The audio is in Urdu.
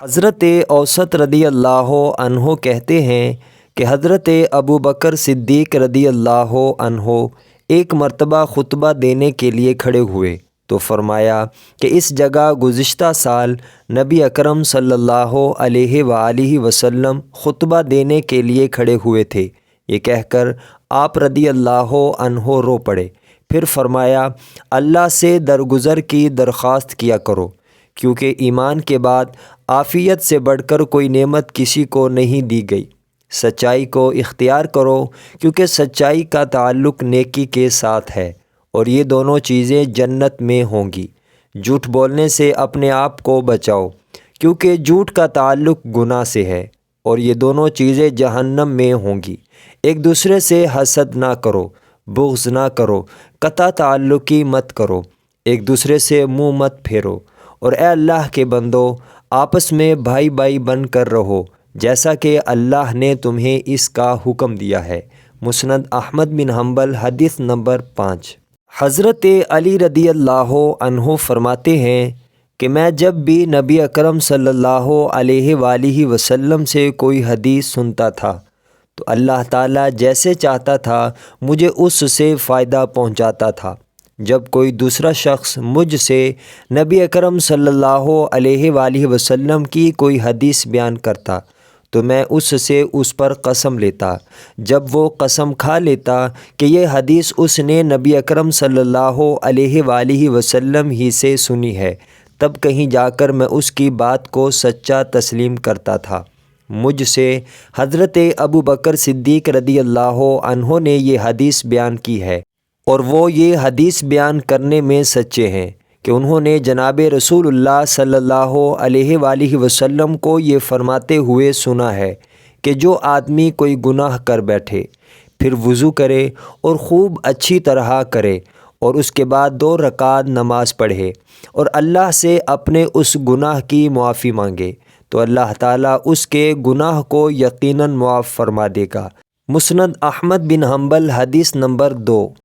حضرت اوسط رضی اللہ عنہ کہتے ہیں کہ حضرت ابو بکر صدیق رضی اللہ عنہ ایک مرتبہ خطبہ دینے کے لیے کھڑے ہوئے تو فرمایا کہ اس جگہ گزشتہ سال نبی اکرم صلی اللہ علیہ وآلہ وسلم خطبہ دینے کے لیے کھڑے ہوئے تھے۔ یہ کہہ کر آپ رضی اللہ عنہ رو پڑے۔ پھر فرمایا اللہ سے درگزر کی درخواست کیا کرو، کیونکہ ایمان کے بعد عافیت سے بڑھ کر کوئی نعمت کسی کو نہیں دی گئی۔ سچائی کو اختیار کرو، کیونکہ سچائی کا تعلق نیکی کے ساتھ ہے اور یہ دونوں چیزیں جنت میں ہوں گی۔ جھوٹ بولنے سے اپنے آپ کو بچاؤ، کیونکہ جھوٹ کا تعلق گناہ سے ہے اور یہ دونوں چیزیں جہنم میں ہوں گی۔ ایک دوسرے سے حسد نہ کرو، بغض نہ کرو، قطع تعلقی مت کرو، ایک دوسرے سے منہ مت پھیرو، اور اے اللہ کے بندو آپس میں بھائی بھائی بن کر رہو، جیسا کہ اللہ نے تمہیں اس کا حکم دیا ہے۔ مسند احمد بن حنبل، حدیث نمبر 5۔ حضرت علی رضی اللہ عنہ فرماتے ہیں کہ میں جب بھی نبی اکرم صلی اللہ علیہ وآلہ وسلم سے کوئی حدیث سنتا تھا تو اللہ تعالیٰ جیسے چاہتا تھا مجھے اس سے فائدہ پہنچاتا تھا۔ جب کوئی دوسرا شخص مجھ سے نبی اکرم صلی اللہ علیہ وآلہ وسلم کی کوئی حدیث بیان کرتا تو میں اس سے اس پر قسم لیتا۔ جب وہ قسم کھا لیتا کہ یہ حدیث اس نے نبی اکرم صلی اللہ علیہ وآلہ وسلم ہی سے سنی ہے، تب کہیں جا کر میں اس کی بات کو سچا تسلیم کرتا تھا۔ مجھ سے حضرت ابو بکر صدیق رضی اللہ عنہ نے یہ حدیث بیان کی ہے، اور وہ یہ حدیث بیان کرنے میں سچے ہیں کہ انہوں نے جناب رسول اللہ صلی اللہ علیہ وآلہ وسلم کو یہ فرماتے ہوئے سنا ہے کہ جو آدمی کوئی گناہ کر بیٹھے، پھر وضو کرے اور خوب اچھی طرح کرے اور اس کے بعد 2 رکعت نماز پڑھے اور اللہ سے اپنے اس گناہ کی معافی مانگے تو اللہ تعالیٰ اس کے گناہ کو یقیناً معاف فرما دے گا۔ مسند احمد بن حنبل، حدیث نمبر 2۔